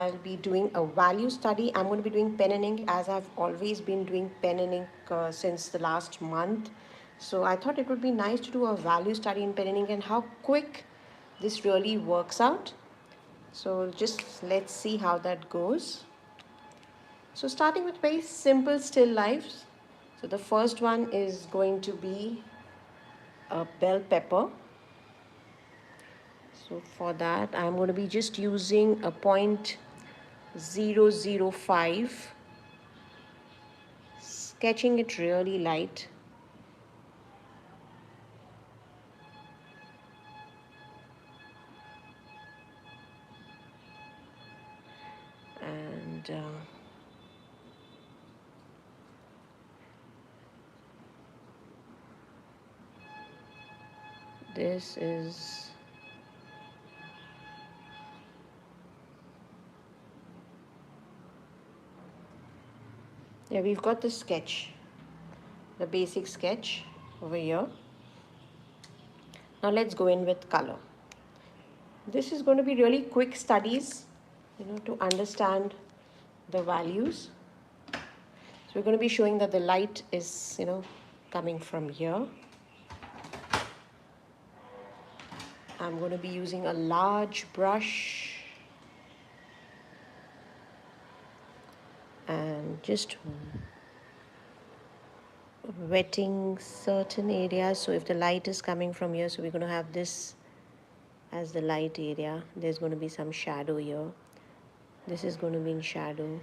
I'll be doing a value study. I'm going to be doing pen and ink as I've always been doing pen and ink since the last month. So I thought it would be nice to do a value study in pen and ink and how quick this really works out. So just let's see how that goes. So starting with very simple still lifes. So the first one is going to be a bell pepper. So for that I'm going to be just using a 0.005, sketching it really light. And this is we've got the sketch, the basic sketch over here. Now let's go in with color. This is going to be really quick studies, to understand the values. So we're going to be showing that the light is, coming from here. I'm going to be using a large brush and just wetting certain areas. So if the light is coming from here, so we're going to have this as the light area. There's going to be some shadow here. This is going to be in shadow.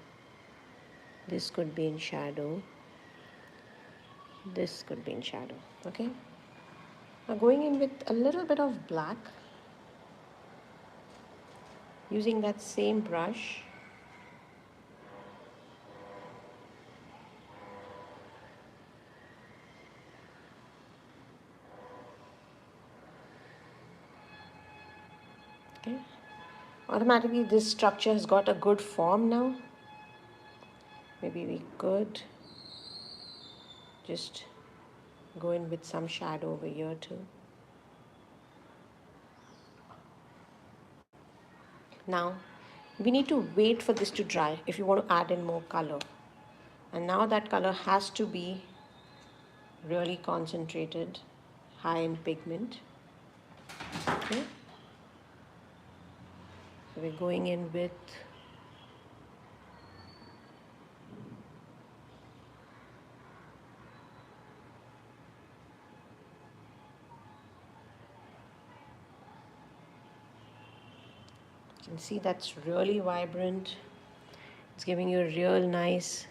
This could be in shadow. This could be in shadow. Okay. Now going in with a little bit of black, using that same brush. Okay. Automatically this structure has got a good form now. Maybe we could just go in with some shadow over here too. Now we need to wait for this to dry if you want to add in more color. And now that color has to be really concentrated, high in pigment. Okay. So we're going in with you can see that's really vibrant. It's giving you a real nice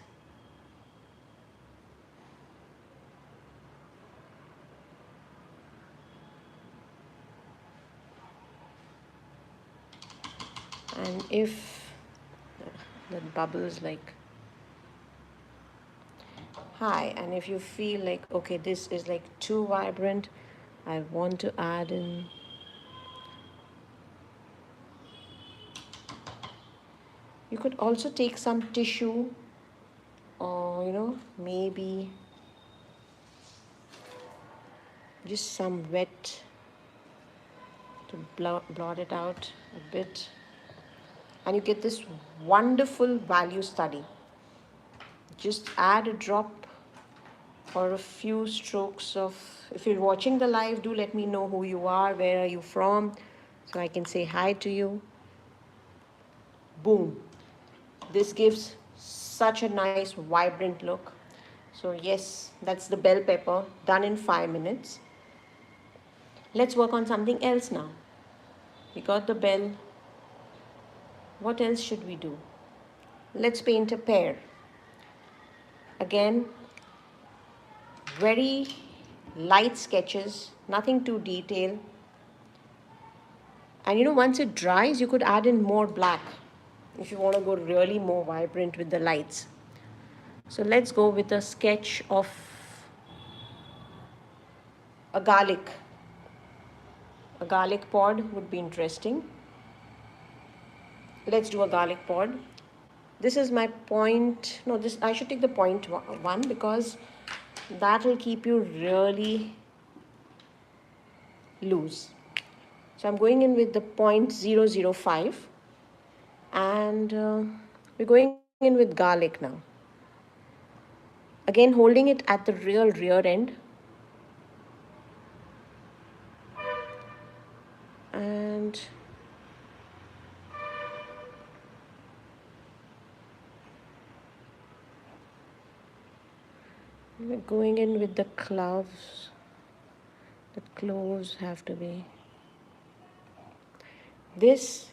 and if the bubbles like high and if you feel like okay this is like too vibrant, I want to add in you could also take some tissue or maybe just some wet to blot it out a bit, and you get this wonderful value study. Just add a drop or a few strokes of, if you're watching the live, do let me know who you are, where are you from, so I can say hi to you. Boom. This gives such a nice vibrant look. So yes, that's the bell pepper done in 5 minutes. Let's work on something else now. We got the bell. What else should we do? Let's paint a pear. Again, very light sketches, nothing too detailed. And once it dries, you could add in more black if you want to go really more vibrant with the lights. So let's go with a sketch of a garlic. A garlic pod would be interesting. Let's do a garlic pod. This is my point. No, this I should take the point one because that will keep you really loose. So I'm going in with the 0.005 And we're going in with garlic now. Again, holding it at the rear end. And we're going in with the cloves. The cloves have to be. This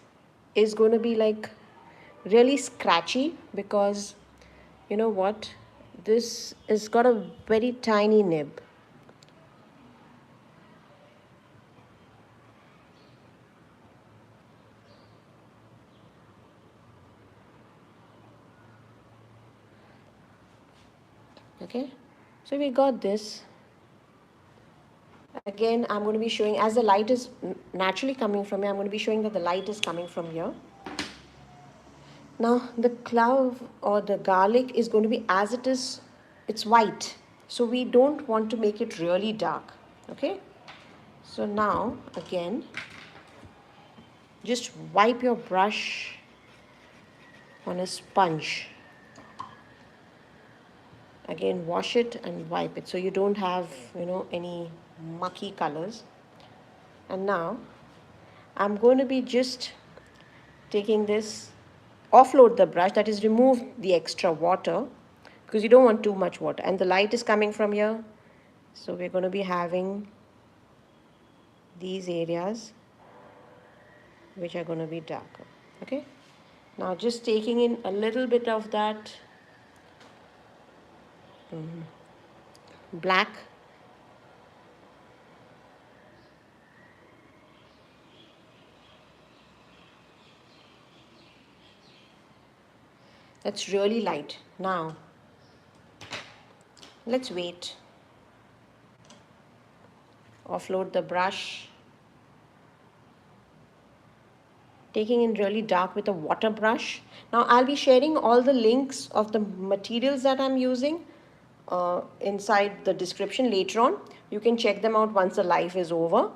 is going to be like really scratchy because you know what? This has got a very tiny nib. Okay, so we got this. Again, I'm going to be showing as the light is naturally coming from here, I'm going to be showing that the light is coming from here. Now the clove or the garlic is going to be as it is, it's white. So we don't want to make it really dark. Okay, so now again, just wipe your brush on a sponge. Again, wash it and wipe it so you don't have, any mucky colors. And now I'm going to be just taking this, offload the brush, that is remove the extra water because you don't want too much water, and the light is coming from here, so we're going to be having these areas which are going to be darker. Okay, now just taking in a little bit of that black. That's really light. Now let's wait, offload the brush, taking in really dark with a water brush. Now I'll be sharing all the links of the materials that I'm using inside the description later on. You can check them out once the live is over,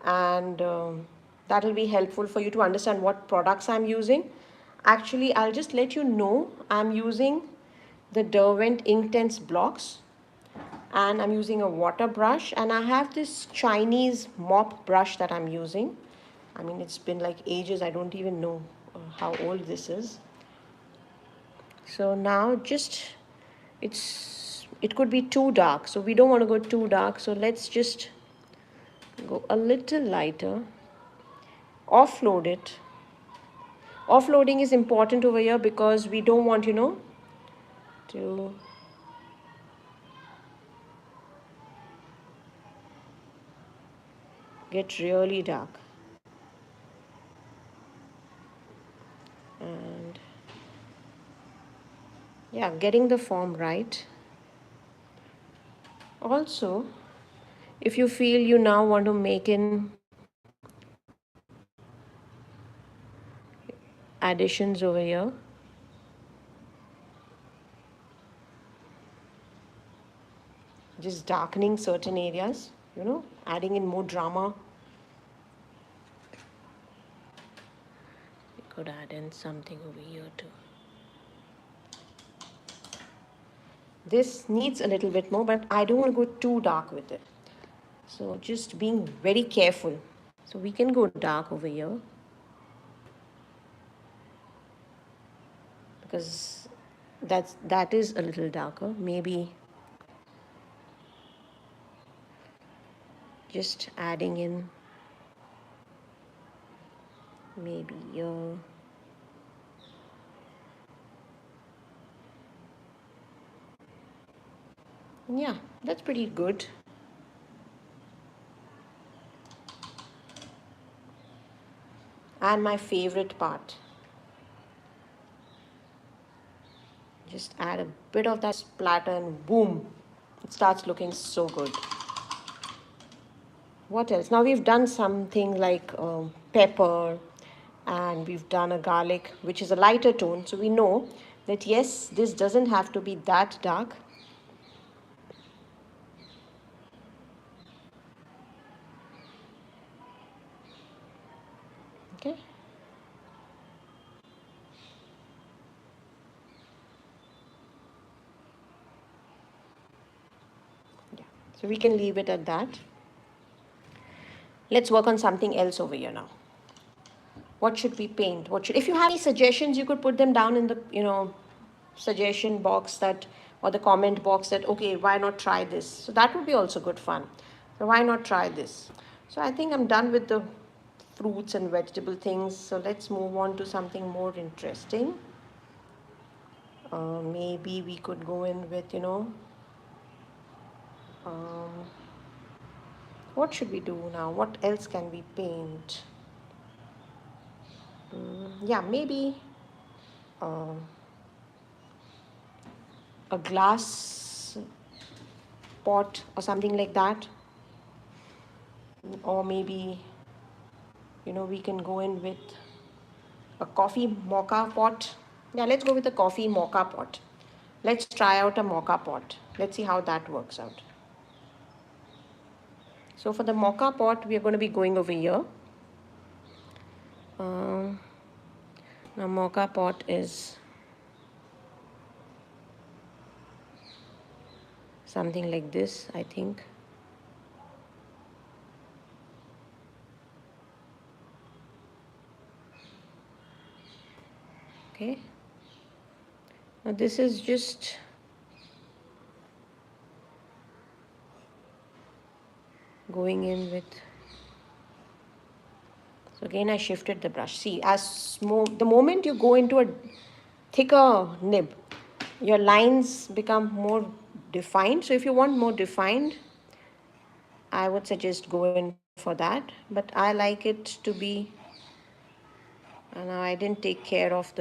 and that will be helpful for you to understand what products I'm using. Actually, I'll just let you know I'm using the Derwent Inktense blocks, and I'm using a water brush, and I have this Chinese mop brush that I'm using. I mean, it's been like ages, I don't even know how old this is. So now just, it could be too dark, so we don't want to go too dark, so let's just go a little lighter, offload it. Offloading is important over here because we don't want, to get really dark. And yeah, getting the form right. Also, if you feel you now want to make in additions over here, just darkening certain areas, adding in more drama. We could add in something over here too. This needs a little bit more, but I don't want to go too dark with it. So just being very careful. So we can go dark over here because that is a little darker. Maybe just adding in maybe here. Yeah, that's pretty good. And my favorite part, just add a bit of that splatter and boom, it starts looking so good. What else? Now we've done something like pepper, and we've done a garlic, which is a lighter tone. So we know that yes, this doesn't have to be that dark. Okay. So we can leave it at that. Let's work on something else over here now. What should we paint? If you have any suggestions, you could put them down in the, suggestion box, that, or the comment box, that, okay, why not try this? So that would be also good fun. So why not try this? So I think I'm done with the fruits and vegetable things. So let's move on to something more interesting. Maybe we could go in with, um, what should we do now? What else can we paint? Yeah, maybe uh, a glass pot or something like that. Or maybe, we can go in with a coffee mocha pot. Yeah, let's go with a coffee mocha pot. Let's try out a mocha pot. Let's see how that works out. So for the mocha pot, we are going to be going over here. Now mocha pot is something like this, I think. Okay. Now this is just going in with. So again, I shifted the brush. See, the moment you go into a thicker nib, your lines become more defined. So if you want more defined, I would suggest go in for that. But I like it to be, and I didn't take care of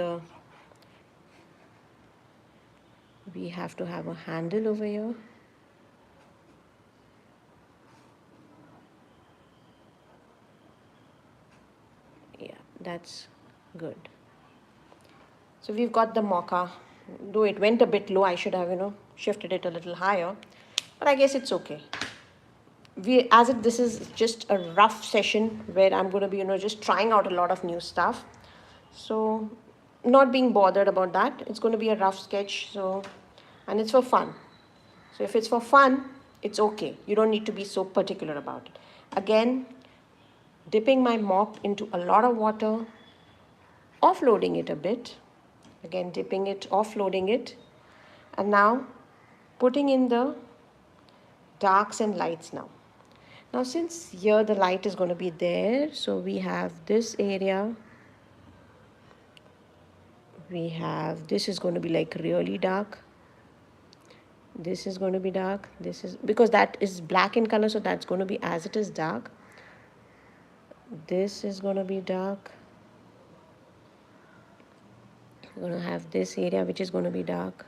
we have to have a handle over here. Yeah, that's good. So we've got the mocha. Though it went a bit low, I should have, shifted it a little higher. But I guess it's okay. This is just a rough session where I'm going to be, just trying out a lot of new stuff. So not being bothered about that. It's going to be a rough sketch. So, and it's for fun. So if it's for fun, it's okay. You don't need to be so particular about it. Again, dipping my mop into a lot of water, offloading it a bit. Again, dipping it, offloading it. And now putting in the darks and lights now. Now since here the light is going to be there, so we have this area. This is going to be like really dark. This is going to be dark. This is, because that is black in color, so that's going to be as it is dark. This is going to be dark. We're going to have this area which is going to be dark.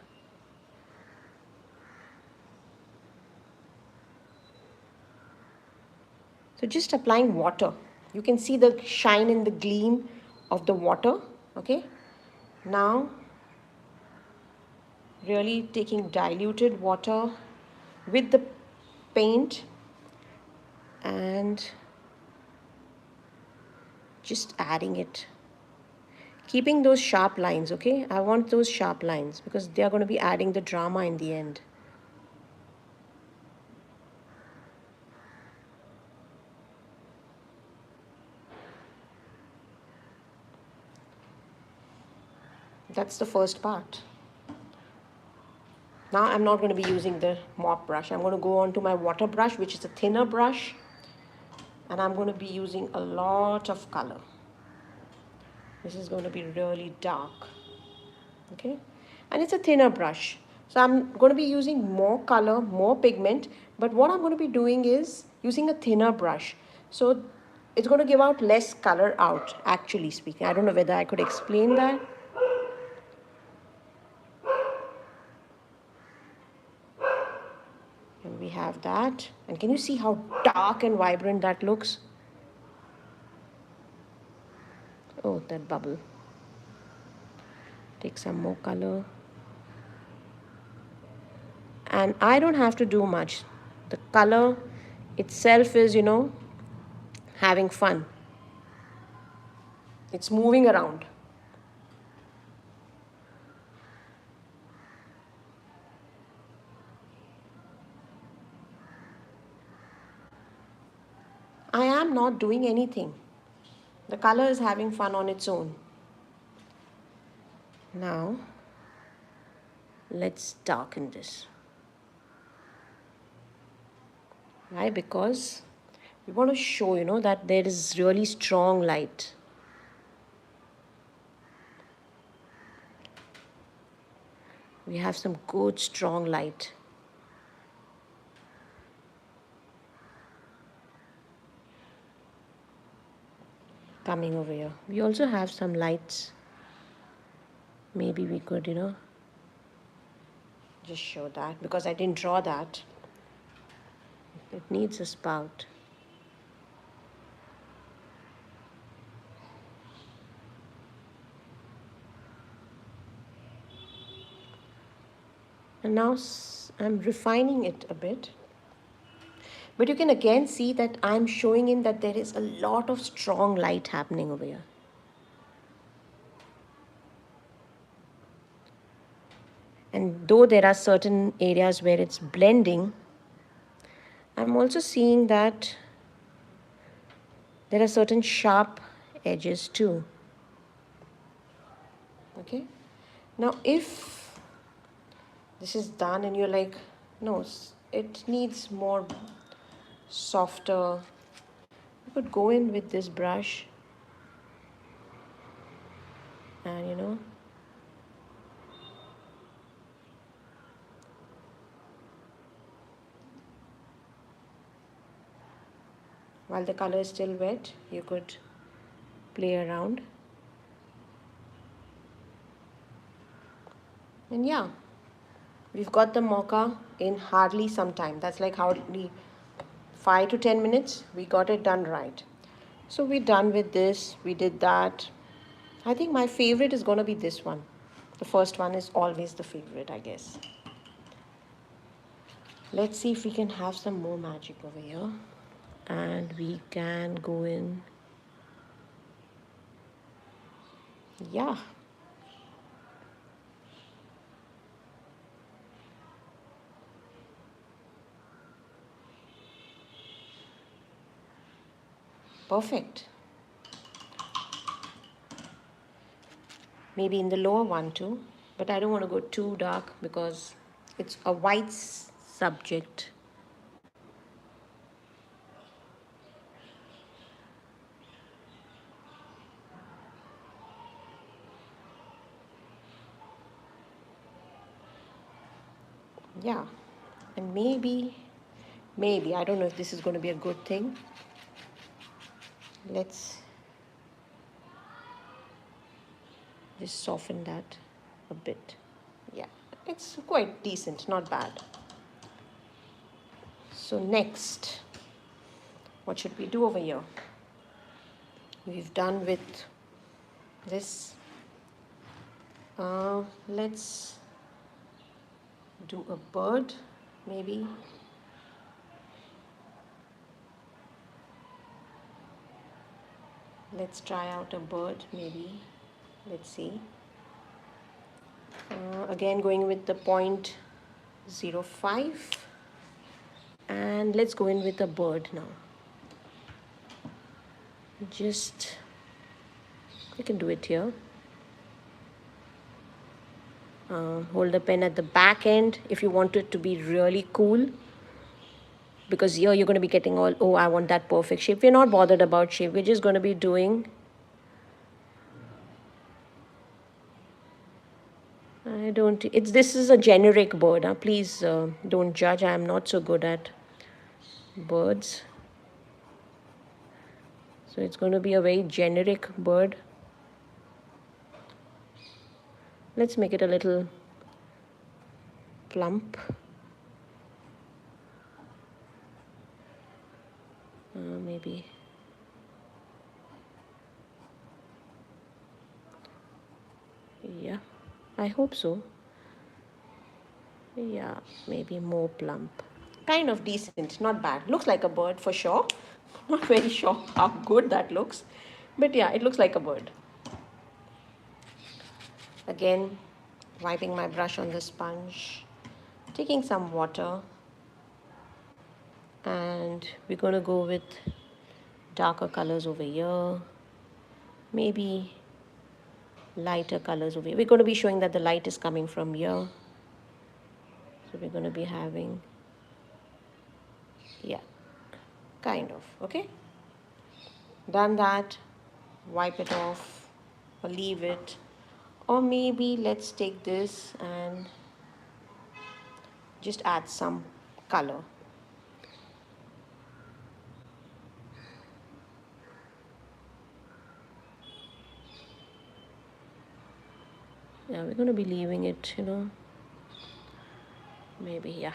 So just applying water. You can see the shine and the gleam of the water. Okay. Now, really taking diluted water with the paint and just adding it. Keeping those sharp lines, okay? I want those sharp lines because they are going to be adding the drama in the end. That's the first part. Now I'm not going to be using the mop brush. I'm going to go on to my water brush, which is a thinner brush. And I'm going to be using a lot of color. This is going to be really dark. Okay? And it's a thinner brush. So I'm going to be using more color, more pigment. But what I'm going to be doing is using a thinner brush. So it's going to give out less color out, actually speaking. I don't know whether I could explain that. And we have that. And can you see how dark and vibrant that looks? Oh, that bubble. Take some more color. And I don't have to do much. The color itself is, having fun. It's moving around. I'm not doing anything. The color is having fun on its own. Now, let's darken this. Why? Because we want to show, that there is really strong light. We have some good strong light. Coming over here. We also have some lights. Maybe we could, just show that, because I didn't draw that. It needs a spout. And now I'm refining it a bit. But you can again see that I'm showing in that there is a lot of strong light happening over here. And though there are certain areas where it's blending, I'm also seeing that there are certain sharp edges too. Okay. Now if this is done and you're like, no, it needs more softer, you could go in with this brush and while the color is still wet, you could play around. And yeah, we've got the mocha in hardly some time. That's like hardly 5 to 10 minutes. We got it done right. So we're done with this. We did that. I think my favorite is going to be this one. The first one is always the favorite, I guess. Let's see if we can have some more magic over here. And we can go in. Yeah. Perfect. Maybe in the lower one too, but I don't want to go too dark because it's a white subject. Yeah, and maybe I don't know if this is going to be a good thing. Let's just soften that a bit. Yeah, it's quite decent, not bad. So next, what should we do over here? We've done with this. Let's do a bird, maybe. Let's try out a bird, maybe. Let's see. Again, going with the 0.05. And let's go in with a bird now. Just, you can do it here. Hold the pen at the back end if you want it to be really cool. Because here you're going to be getting all, oh, I want that perfect shape. We're not bothered about shape. We're just going to be doing. This is a generic bird. Please don't judge. I am not so good at birds. So it's going to be a very generic bird. Let's make it a little plump. Maybe. Yeah, I hope so. Yeah, maybe more plump. Kind of decent, not bad. Looks like a bird for sure. Not very sure how good that looks. But yeah, it looks like a bird. Again, wiping my brush on the sponge. Taking some water. And we're going to go with darker colors over here, maybe lighter colors over here. We're going to be showing that the light is coming from here. So we're going to be having, yeah, kind of, okay? Done that, wipe it off or leave it. Or maybe let's take this and just add some color. Yeah, we're going to be leaving it, maybe, yeah.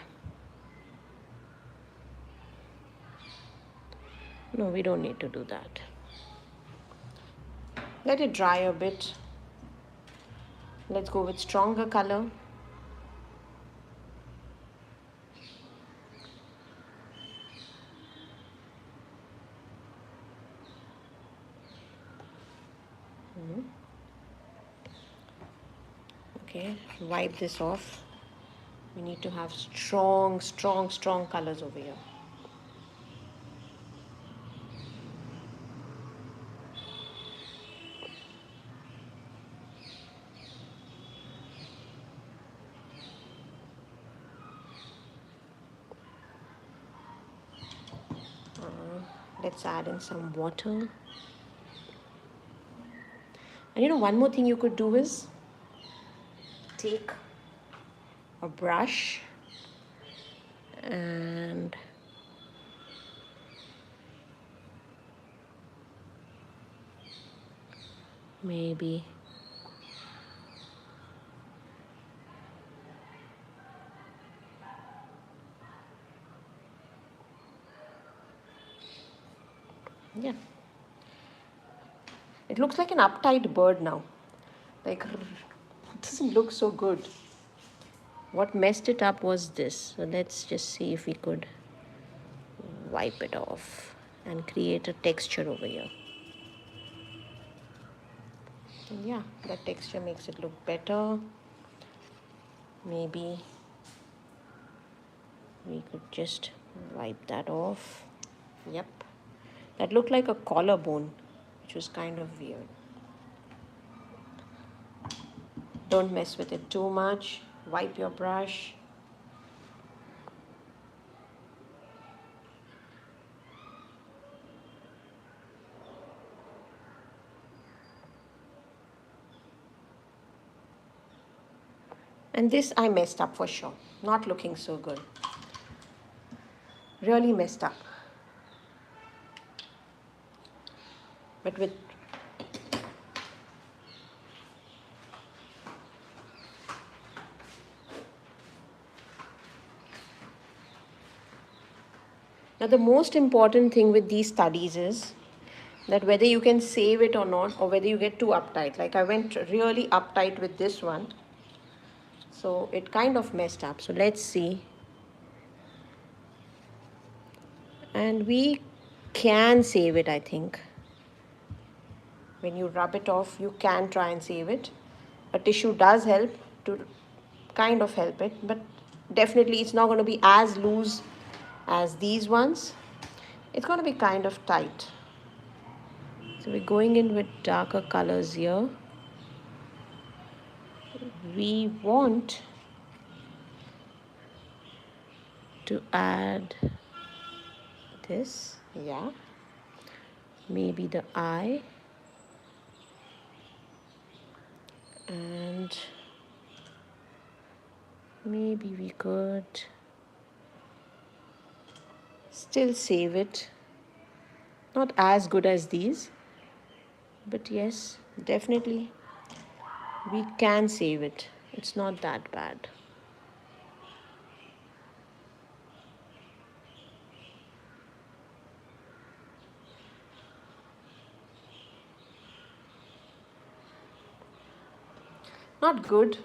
No, we don't need to do that. Let it dry a bit. Let's go with stronger color. Okay, wipe this off. We need to have strong colors over here. Let's add in some water. And one more thing you could do is take a brush and maybe yeah, it looks like an uptight bird now, like it doesn't look so good. What messed it up was this. So let's just see if we could wipe it off and create a texture over here. And yeah, that texture makes it look better. Maybe we could just wipe that off. Yep, that looked like a collarbone, which was kind of weird. Don't mess with it too much. Wipe your brush. And this I messed up for sure. Not looking so good. Really messed up. But with now the most important thing with these studies is that whether you can save it or not, or whether you get too uptight. Like I went really uptight with this one. So it kind of messed up. So let's see. And we can save it, I think. When you rub it off, you can try and save it. A tissue does help to kind of help it, but definitely it's not going to be as loose as these ones. It's going to be kind of tight. So we're going in with darker colors here. We want to add this, yeah, maybe the eye, and maybe we could still save it. Not as good as these, but yes, definitely we can save it. It's not that bad. Not good,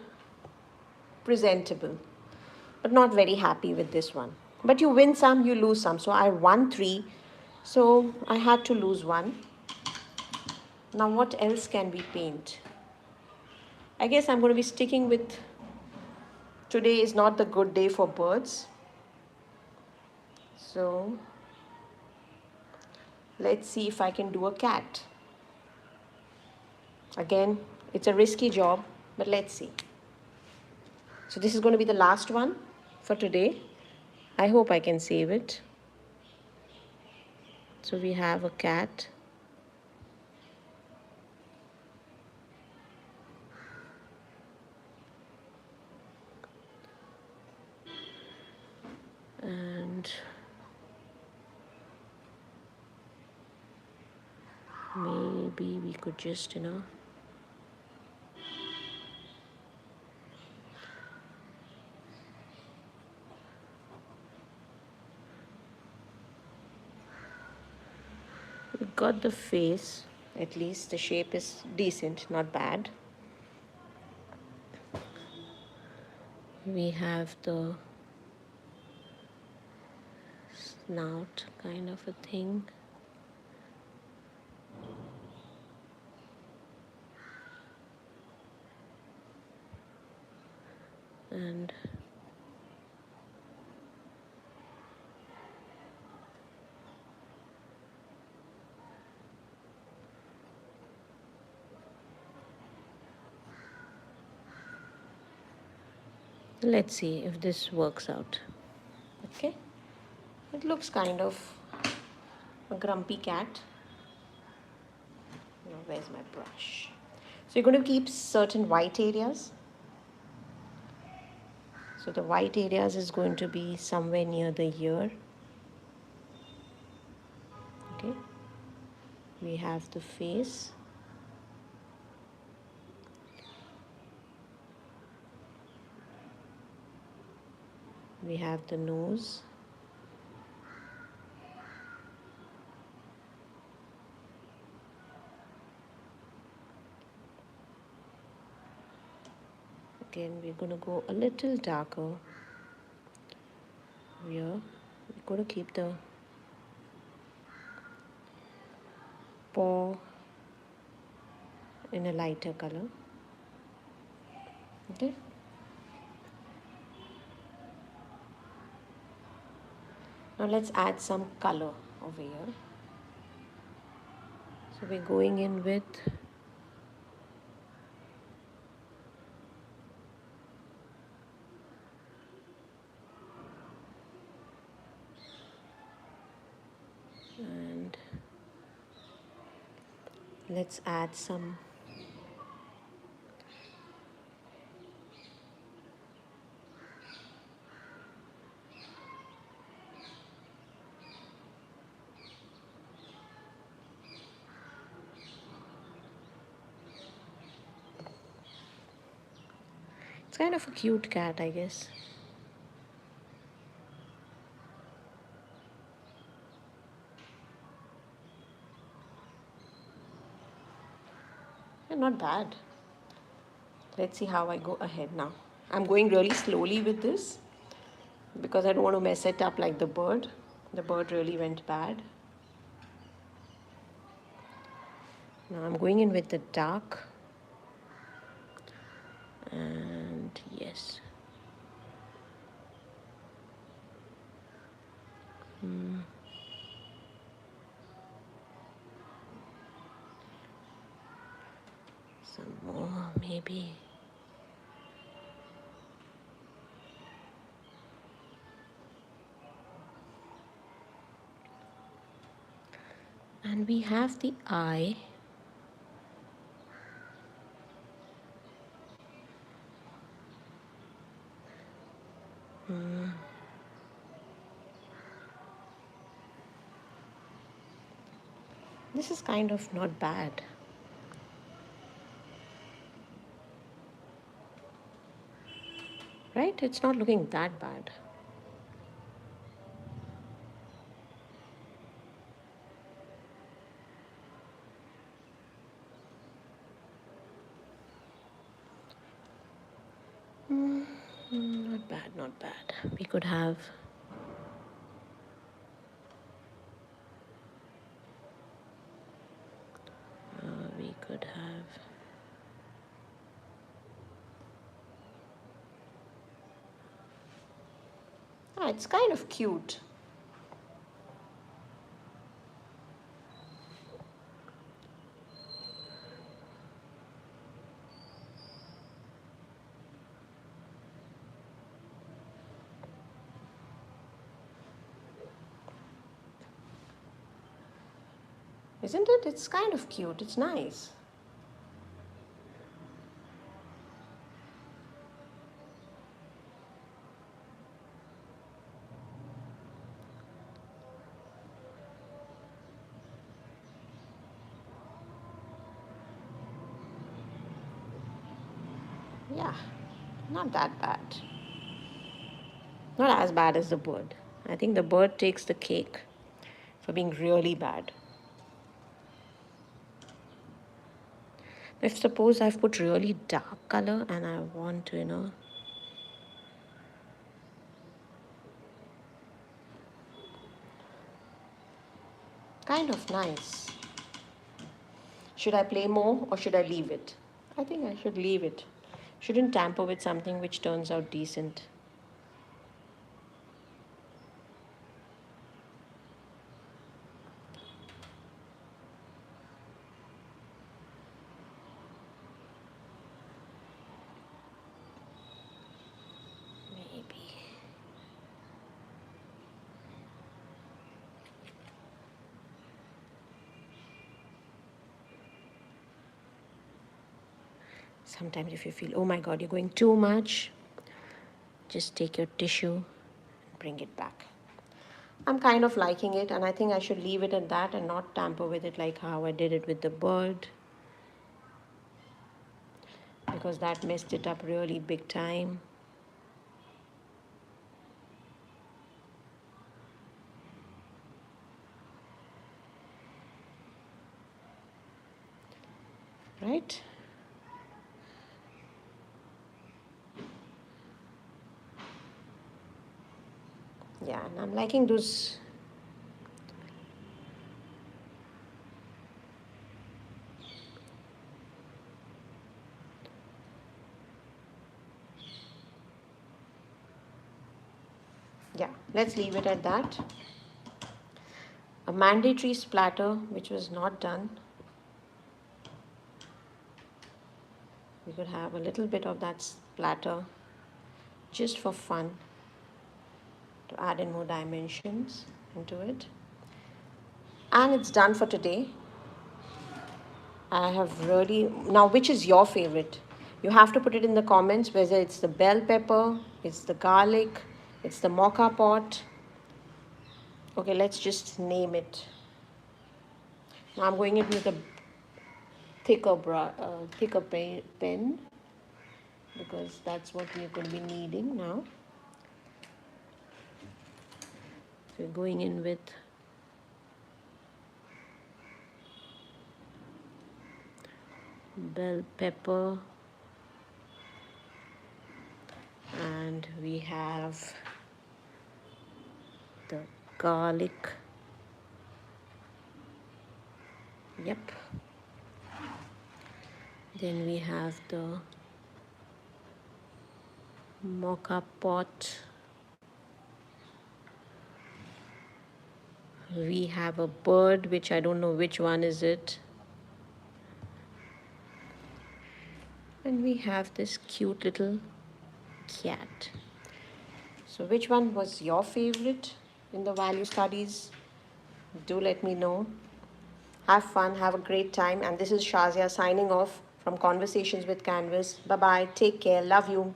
presentable, but not very happy with this one. But you win some, you lose some. So I won 3, so I had to lose 1. Now what else can we paint? I guess I'm going to be sticking with today is not the good day for birds. So Let's see if I can do a cat. Again, it's a risky job, but let's see. So this is going to be the last one for today. I hope I can save it. So we have a cat. And maybe we could just, we got the face. At least the shape is decent, not bad. We have the snout kind of a thing. And let's see if this works out. Okay, it looks kind of a grumpy cat. Now, where's my brush? So you're going to keep certain white areas. So the white areas is going to be somewhere near the ear. Okay, we have the face. We have the nose. Again, we're going to go a little darker here. We're going to keep the paw in a lighter color. Okay. Now let's add some color over here. So we're going in with and let's add some it's kind of a cute cat, I guess. Yeah, not bad. Let's see how I go ahead now. I'm going really slowly with this because I don't want to mess it up like the bird. The bird really went bad. Now I'm going in with the dark. And yes. Some more maybe. And we have the eye. This is kind of not bad. Right? It's not looking that bad. Not bad, not bad. We could have we could have it's kind of cute. Isn't it? It's kind of cute. It's nice. Yeah, not that bad. Not as bad as the bird. I think the bird takes the cake for being really bad. If suppose I've put really dark color and I want to, kind of nice. Should I play more or should I leave it? I think I should leave it. Shouldn't tamper with something which turns out decent. Maybe. Sometimes if you feel, oh my God, you're going too much, just take your tissue and bring it back. I'm kind of liking it, and I think I should leave it at that and not tamper with it like how I did it with the bird, because that messed it up really big time. Right? Yeah, and I'm liking those. Yeah, let's leave it at that. A mandatory splatter which was not done. We could have a little bit of that splatter just for fun to add in more dimensions into it. And it's done for today. I have really, now which is your favorite? You have to put it in the comments, whether it's the bell pepper, it's the garlic, it's the moka pot. Okay, let's just name it. Now I'm going in with a thicker pen, because that's what we're going to be needing now. So we're going in with bell pepper, and we have the garlic. Yep. Then we have the moka pot. We have a bird, which I don't know which one is it. And we have this cute little cat. So which one was your favorite in the value studies? Do let me know. Have fun, have a great time. And this is Shazia signing off from Conversations with Canvas. Bye-bye, take care, love you.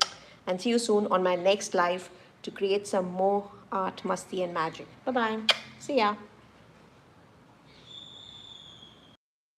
And see you soon on my next live to create some more art, musty and magic. Bye-bye, see ya.